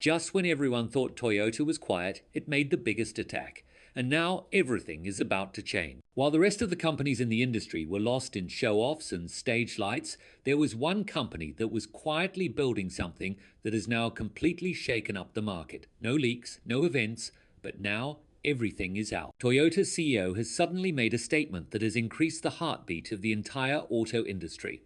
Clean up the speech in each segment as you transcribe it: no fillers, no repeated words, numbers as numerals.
Just when everyone thought Toyota was quiet, it made the biggest attack. And now everything is about to change. While the rest of the companies in the industry were lost in show-offs and stage lights, there was one company that was quietly building something that has now completely shaken up the market. No leaks, no events, but now everything is out. Toyota's CEO has suddenly made a statement that has increased the heartbeat of the entire auto industry.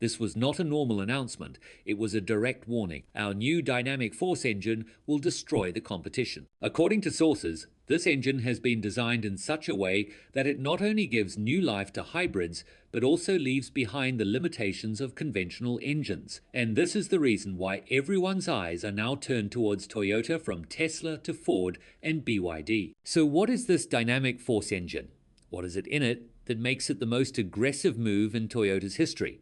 This was not a normal announcement, it was a direct warning. Our new dynamic force engine will destroy the competition. According to sources, this engine has been designed in such a way that it not only gives new life to hybrids, but also leaves behind the limitations of conventional engines. And this is the reason why everyone's eyes are now turned towards Toyota, from Tesla to Ford and BYD. So what is this dynamic force engine? What is it in it that makes it the most aggressive move in Toyota's history?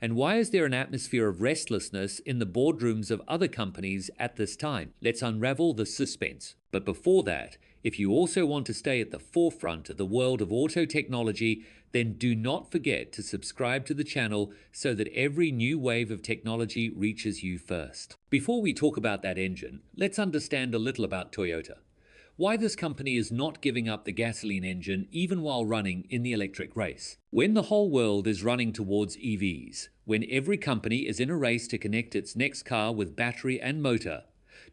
And why is there an atmosphere of restlessness in the boardrooms of other companies at this time? Let's unravel the suspense. But before that, if you also want to stay at the forefront of the world of auto technology, then do not forget to subscribe to the channel so that every new wave of technology reaches you first. Before we talk about that engine, let's understand a little about Toyota. Why this company is not giving up the gasoline engine even while running in the electric race. When the whole world is running towards EVs, when every company is in a race to connect its next car with battery and motor,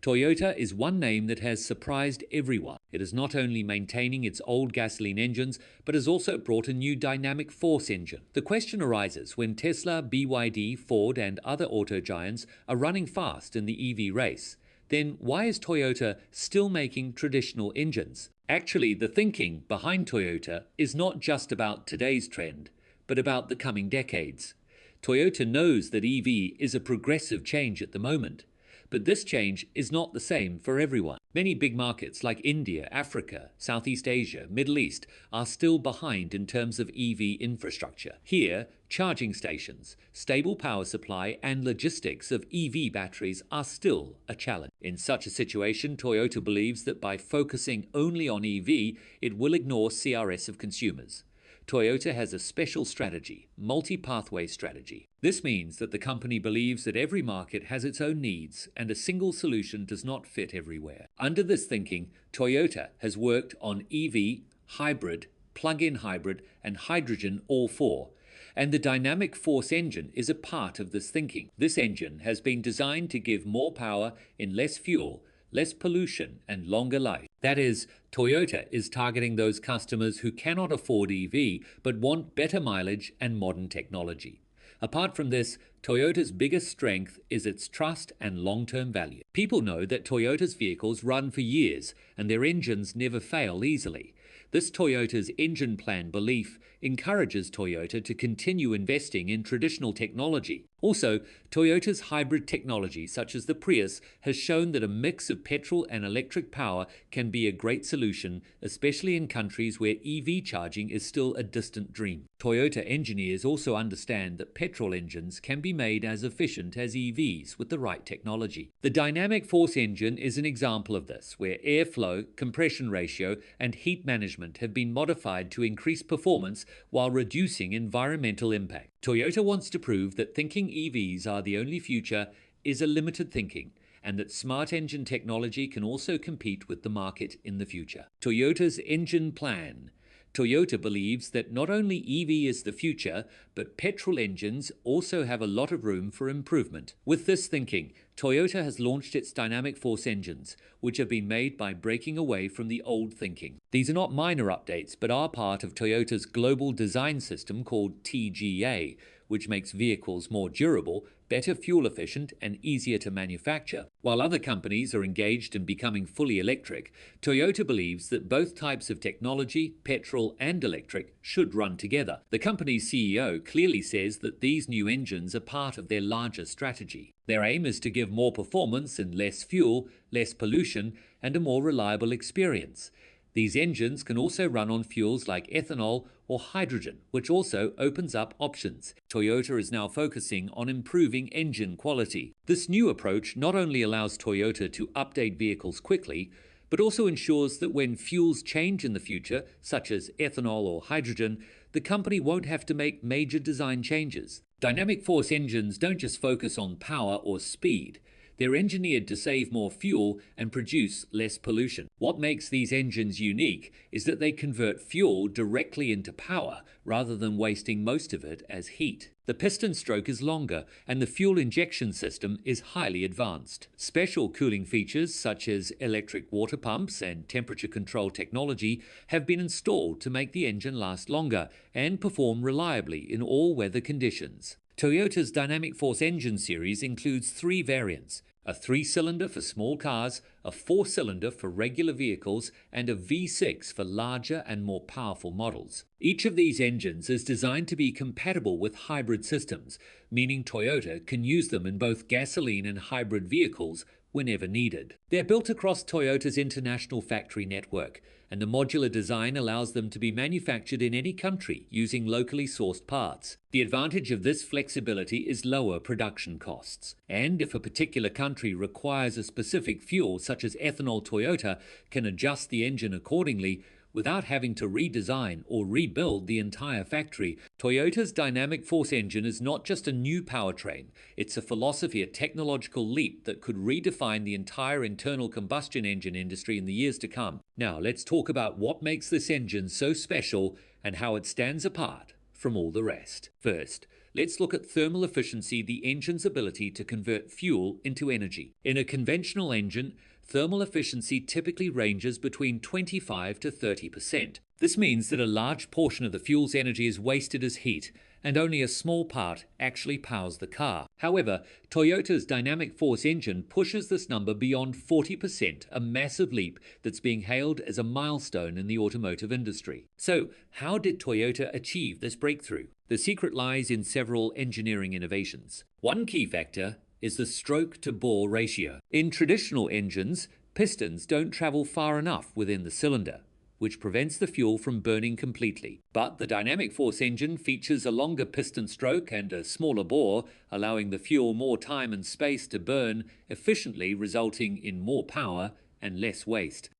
Toyota is one name that has surprised everyone. It is not only maintaining its old gasoline engines, but has also brought a new dynamic force engine. The question arises when Tesla, BYD, Ford, and other auto giants are running fast in the EV race. Then why is Toyota still making traditional engines? Actually, the thinking behind Toyota is not just about today's trend, but about the coming decades. Toyota knows that EV is a progressive change at the moment, but this change is not the same for everyone. Many big markets like India, Africa, Southeast Asia, Middle East are still behind in terms of EV infrastructure. Here, charging stations, stable power supply, and logistics of EV batteries are still a challenge. In such a situation, Toyota believes that by focusing only on EV, it will ignore CRS of consumers. Toyota has a special strategy, multi-pathway strategy. This means that the company believes that every market has its own needs and a single solution does not fit everywhere. Under this thinking, Toyota has worked on EV, hybrid, plug-in hybrid, and hydrogen, all four. And the dynamic force engine is a part of this thinking. This engine has been designed to give more power in less fuel, less pollution, and longer life. That is, Toyota is targeting those customers who cannot afford EV but want better mileage and modern technology. Apart from this, Toyota's biggest strength is its trust and long-term value. People know that Toyota's vehicles run for years and their engines never fail easily. This Toyota's engine plan belief encourages Toyota to continue investing in traditional technology. Also, Toyota's hybrid technology, such as the Prius, has shown that a mix of petrol and electric power can be a great solution, especially in countries where EV charging is still a distant dream. Toyota engineers also understand that petrol engines can be made as efficient as EVs with the right technology. The dynamic force engine is an example of this, where airflow, compression ratio, and heat management have been modified to increase performance while reducing environmental impact. Toyota wants to prove that thinking EVs are the only future is a limited thinking, and that smart engine technology can also compete with the market in the future. Toyota's engine plan. Toyota believes that not only EV is the future, but petrol engines also have a lot of room for improvement. With this thinking, Toyota has launched its dynamic force engines, which have been made by breaking away from the old thinking. These are not minor updates, but are part of Toyota's global design system called TGA, which makes vehicles more durable, better fuel efficient, and easier to manufacture. While other companies are engaged in becoming fully electric, Toyota believes that both types of technology, petrol and electric, should run together. The company's CEO clearly says that these new engines are part of their larger strategy. Their aim is to give more performance and less fuel, less pollution, and a more reliable experience. These engines can also run on fuels like ethanol or hydrogen, which also opens up options. Toyota is now focusing on improving engine quality. This new approach not only allows Toyota to update vehicles quickly, but also ensures that when fuels change in the future, such as ethanol or hydrogen, the company won't have to make major design changes. Dynamic force engines don't just focus on power or speed. They're engineered to save more fuel and produce less pollution. What makes these engines unique is that they convert fuel directly into power rather than wasting most of it as heat. The piston stroke is longer and the fuel injection system is highly advanced. Special cooling features such as electric water pumps and temperature control technology have been installed to make the engine last longer and perform reliably in all weather conditions. Toyota's Dynamic Force engine series includes 3 variants: a 3-cylinder for small cars, a 4-cylinder for regular vehicles, and a V6 for larger and more powerful models. Each of these engines is designed to be compatible with hybrid systems, meaning Toyota can use them in both gasoline and hybrid vehicles whenever needed. They're built across Toyota's international factory network, and the modular design allows them to be manufactured in any country using locally sourced parts. The advantage of this flexibility is lower production costs. And if a particular country requires a specific fuel, such as ethanol, Toyota can adjust the engine accordingly without having to redesign or rebuild the entire factory. Toyota's Dynamic Force engine is not just a new powertrain, it's a philosophy, a technological leap that could redefine the entire internal combustion engine industry in the years to come. Now, let's talk about what makes this engine so special and how it stands apart from all the rest. First, let's look at thermal efficiency, the engine's ability to convert fuel into energy. In a conventional engine, thermal efficiency typically ranges between 25 to 30%. This means that a large portion of the fuel's energy is wasted as heat, and only a small part actually powers the car. However, Toyota's Dynamic Force engine pushes this number beyond 40%, a massive leap that's being hailed as a milestone in the automotive industry. So, how did Toyota achieve this breakthrough? The secret lies in several engineering innovations. One key factor is the stroke-to-bore ratio. In traditional engines, pistons don't travel far enough within the cylinder, which prevents the fuel from burning completely. But the Dynamic Force engine features a longer piston stroke and a smaller bore, allowing the fuel more time and space to burn efficiently, resulting in more power and less waste.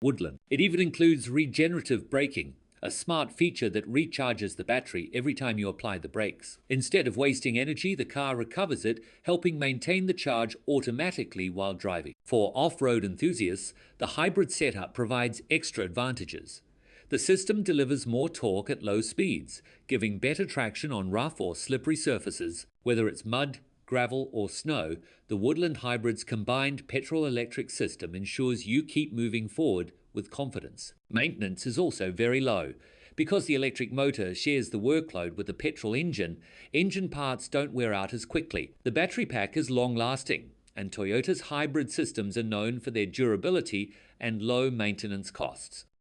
Woodland. It even includes regenerative braking, a smart feature that recharges the battery every time you apply the brakes. Instead of wasting energy, the car recovers it, helping maintain the charge automatically while driving. For off-road enthusiasts, the hybrid setup provides extra advantages. The system delivers more torque at low speeds, giving better traction on rough or slippery surfaces. Whether it's mud, gravel, or snow, the Woodland Hybrid's combined petrol-electric system ensures you keep moving forward with confidence. Maintenance is also very low. Because the electric motor shares the workload with the petrol engine parts don't wear out as quickly. The battery pack is long-lasting, and Toyota's hybrid systems are known for their durability and low maintenance costs.